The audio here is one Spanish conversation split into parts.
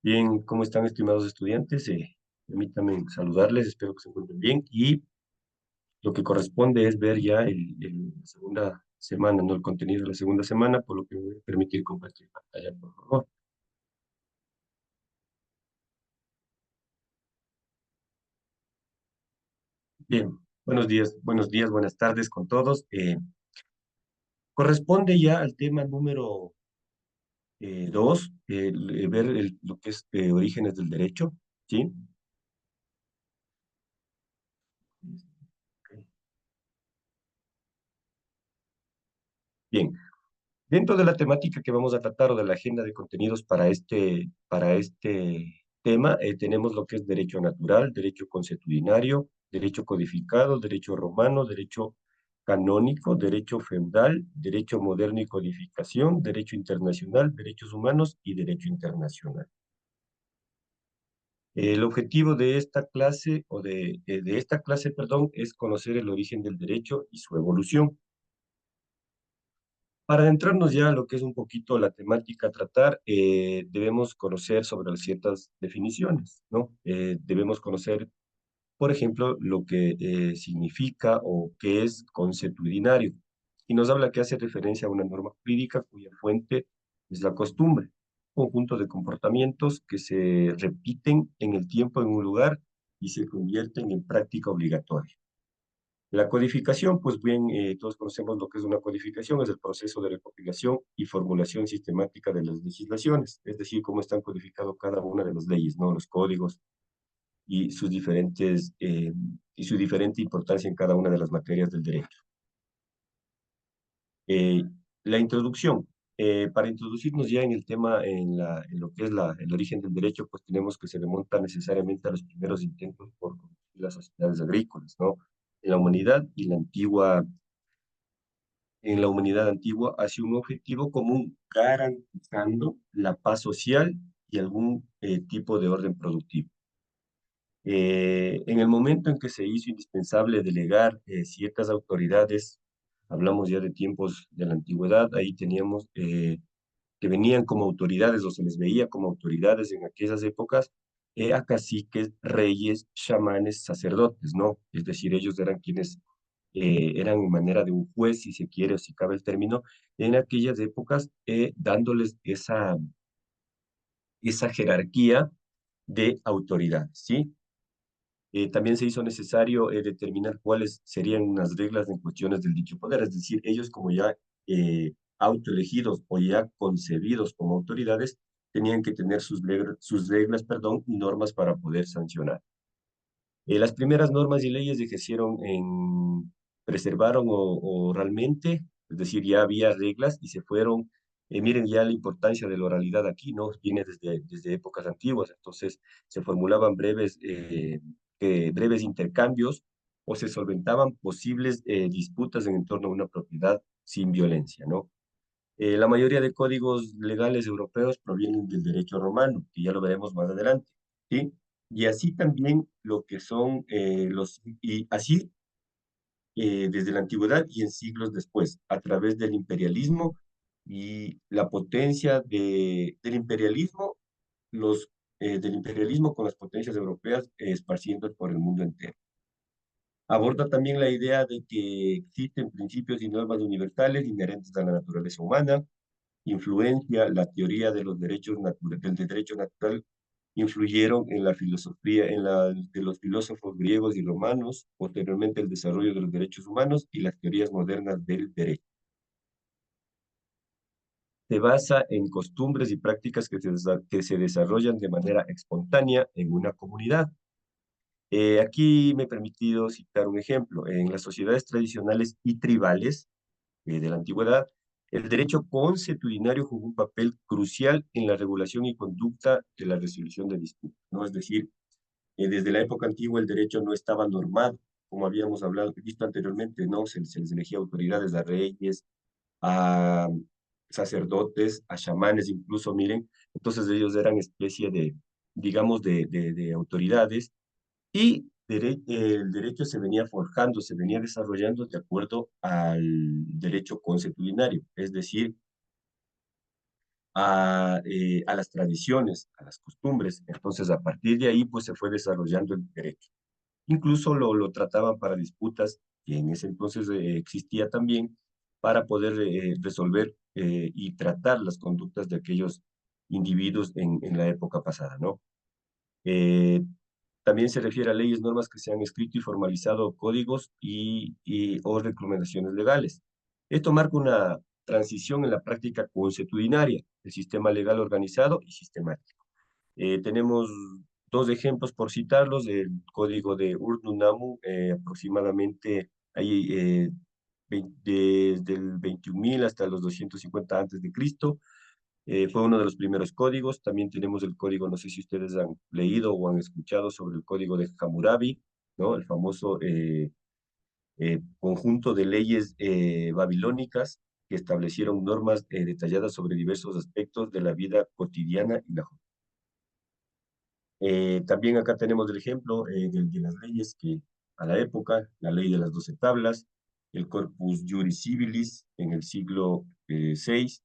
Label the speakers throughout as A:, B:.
A: Bien, ¿cómo están, estimados estudiantes? Permítanme saludarles, espero que se encuentren bien. Y lo que corresponde es ver ya la segunda semana, ¿no? El contenido de la segunda semana, por lo que me voy a permitir compartir pantalla, por favor. Bien, buenos días, buenas tardes con todos. Corresponde ya al tema número 2, ver lo que es orígenes del derecho, ¿sí? Ok. Bien, dentro de la temática que vamos a tratar o de la agenda de contenidos para este tema, tenemos lo que es derecho natural, derecho consuetudinario, derecho codificado, derecho romano, derecho canónico, derecho feudal, derecho moderno y codificación, derecho internacional, derechos humanos y derecho internacional. El objetivo de esta clase, de esta clase, perdón, es conocer el origen del derecho y su evolución. Para adentrarnos ya a lo que es un poquito la temática a tratar, debemos conocer sobre ciertas definiciones, ¿no? Debemos conocer, por ejemplo, lo que significa o qué es consuetudinario. Y nos habla que hace referencia a una norma jurídica cuya fuente es la costumbre, conjunto de comportamientos que se repiten en el tiempo en un lugar y se convierten en práctica obligatoria. La codificación, pues bien, todos conocemos lo que es una codificación, es el proceso de recopilación y formulación sistemática de las legislaciones, es decir, cómo están codificadas cada una de las leyes, ¿no? Los códigos y y su diferente importancia en cada una de las materias del derecho. Eh, la introducción. Para introducirnos ya en el tema, en lo que es el origen del derecho, pues tenemos que se remonta necesariamente a los primeros intentos por las sociedades agrícolas, ¿no? En la humanidad y en la humanidad antigua hacia un objetivo común, garantizando la paz social y algún tipo de orden productivo. En el momento en que se hizo indispensable delegar ciertas autoridades, hablamos ya de tiempos de la antigüedad, ahí teníamos que venían como autoridades o se les veía como autoridades en aquellas épocas a caciques, reyes, chamanes, sacerdotes, ¿no? Es decir, ellos eran quienes eran en manera de un juez, si se quiere o si cabe el término, en aquellas épocas, dándoles esa jerarquía de autoridad, ¿sí? También se hizo necesario determinar cuáles serían las reglas en cuestiones del dicho poder, es decir, ellos como ya autoelegidos o ya concebidos como autoridades, tenían que tener sus reglas, perdón, y normas para poder sancionar. Las primeras normas y leyes preservaron o es decir, ya había reglas y se fueron, miren ya la importancia de la oralidad aquí, ¿no? Viene desde épocas antiguas, entonces se formulaban breves intercambios o se solventaban posibles disputas en torno a una propiedad sin violencia, ¿no? La mayoría de códigos legales europeos provienen del derecho romano, que ya lo veremos más adelante, ¿sí? Y así también lo que son y así desde la antigüedad y en siglos después, a través del imperialismo y la potencia del imperialismo con las potencias europeas esparciendo por el mundo entero. Aborda también la idea de que existen principios y normas universales inherentes a la naturaleza humana, influencia, la teoría de los del derecho natural influyeron en la filosofía de los filósofos griegos y romanos, posteriormente el desarrollo de los derechos humanos y las teorías modernas del derecho. Se basa en costumbres y prácticas que se desarrollan de manera espontánea en una comunidad. Aquí me he permitido citar un ejemplo. En las sociedades tradicionales y tribales, de la antigüedad, el derecho consuetudinario jugó un papel crucial en la regulación y conducta de la resolución de disputas, ¿no? Es decir, desde la época antigua el derecho no estaba normado, como habíamos visto anteriormente, ¿no? Se les elegía autoridades a reyes, a sacerdotes, a chamanes incluso, miren, entonces ellos eran especie de, digamos, de autoridades y el derecho se venía forjando, se venía desarrollando de acuerdo al derecho consuetudinario, es decir, a las tradiciones, a las costumbres. Entonces, a partir de ahí, pues se fue desarrollando el derecho. Incluso lo trataban para disputas, que en ese entonces existía también, para poder resolver y tratar las conductas de aquellos individuos en la época pasada, ¿no? Eh, También se refiere a leyes, normas que se han escrito y formalizado códigos o recomendaciones legales. Esto marca una transición en la práctica consuetudinaria, el sistema legal organizado y sistemático. Tenemos dos ejemplos por citarlos, el código de Urdnungamu, aproximadamente ahí, desde el 21.000 hasta los 250 antes de Cristo. Fue uno de los primeros códigos. También tenemos el código, no sé si ustedes han leído o han escuchado sobre el código de Hammurabi, ¿no? El famoso conjunto de leyes babilónicas que establecieron normas detalladas sobre diversos aspectos de la vida cotidiana y la justicia. También acá tenemos el ejemplo de las leyes que a la época, la ley de las 12 tablas, el Corpus Juris Civilis en el siglo VI.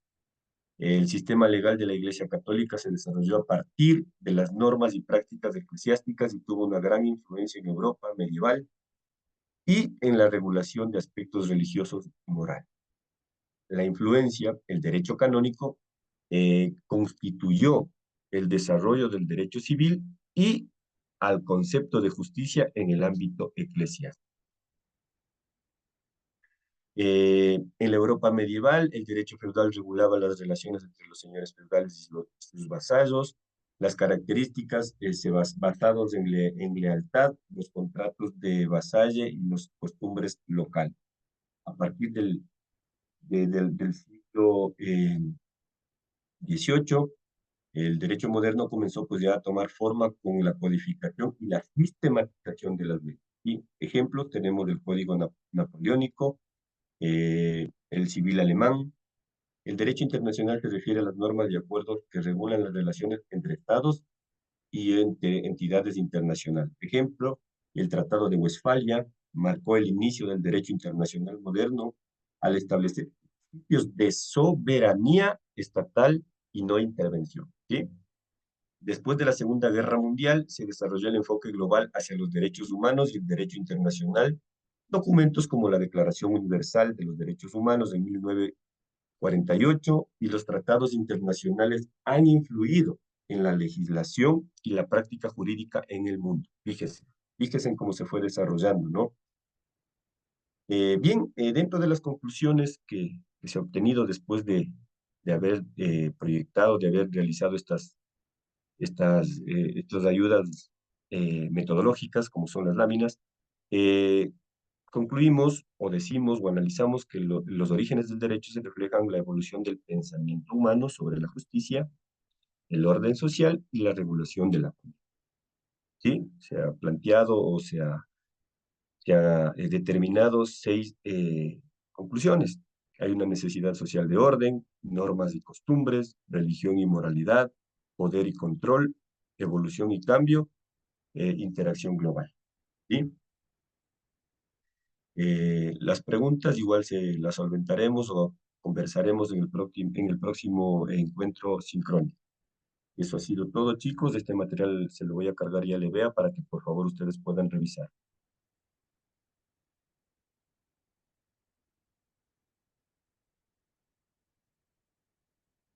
A: El sistema legal de la Iglesia Católica se desarrolló a partir de las normas y prácticas eclesiásticas y tuvo una gran influencia en Europa medieval y en la regulación de aspectos religiosos y morales. La influencia, el derecho canónico, constituyó el desarrollo del derecho civil y al concepto de justicia en el ámbito eclesiástico. En la Europa medieval, el derecho feudal regulaba las relaciones entre los señores feudales y sus vasallos, las características basados en lealtad, los contratos de vasalle y las costumbres locales. A partir del siglo XVIII, el derecho moderno comenzó pues ya a tomar forma con la codificación y la sistematización de las leyes. Y ejemplos tenemos el Código Napoleónico, el civil alemán. El derecho internacional se refiere a las normas y acuerdos que regulan las relaciones entre estados y entre entidades internacionales. Ejemplo, el Tratado de Westfalia marcó el inicio del derecho internacional moderno al establecer principios de soberanía estatal y no intervención. ¿Sí? Después de la Segunda Guerra Mundial, se desarrolló el enfoque global hacia los derechos humanos y el derecho internacional. Documentos como la Declaración Universal de los Derechos Humanos de 1948 y los tratados internacionales han influido en la legislación y la práctica jurídica en el mundo. Fíjese en cómo se fue desarrollando, ¿no? Bien, dentro de las conclusiones que se ha obtenido después de haber proyectado, de haber realizado estas ayudas metodológicas, como son las láminas, eh, concluimos o decimos o analizamos que los orígenes del derecho se reflejan en la evolución del pensamiento humano sobre la justicia, el orden social y la regulación de la comunidad. ¿Sí? Se ha planteado o se ha determinado 6 conclusiones. Hay una necesidad social de orden, normas y costumbres, religión y moralidad, poder y control, evolución y cambio, interacción global. ¿Sí? Las preguntas igual se las solventaremos o conversaremos en el próximo encuentro sincrónico. Eso ha sido todo, chicos. Este material se lo voy a cargar ya le vea para que por favor ustedes puedan revisar.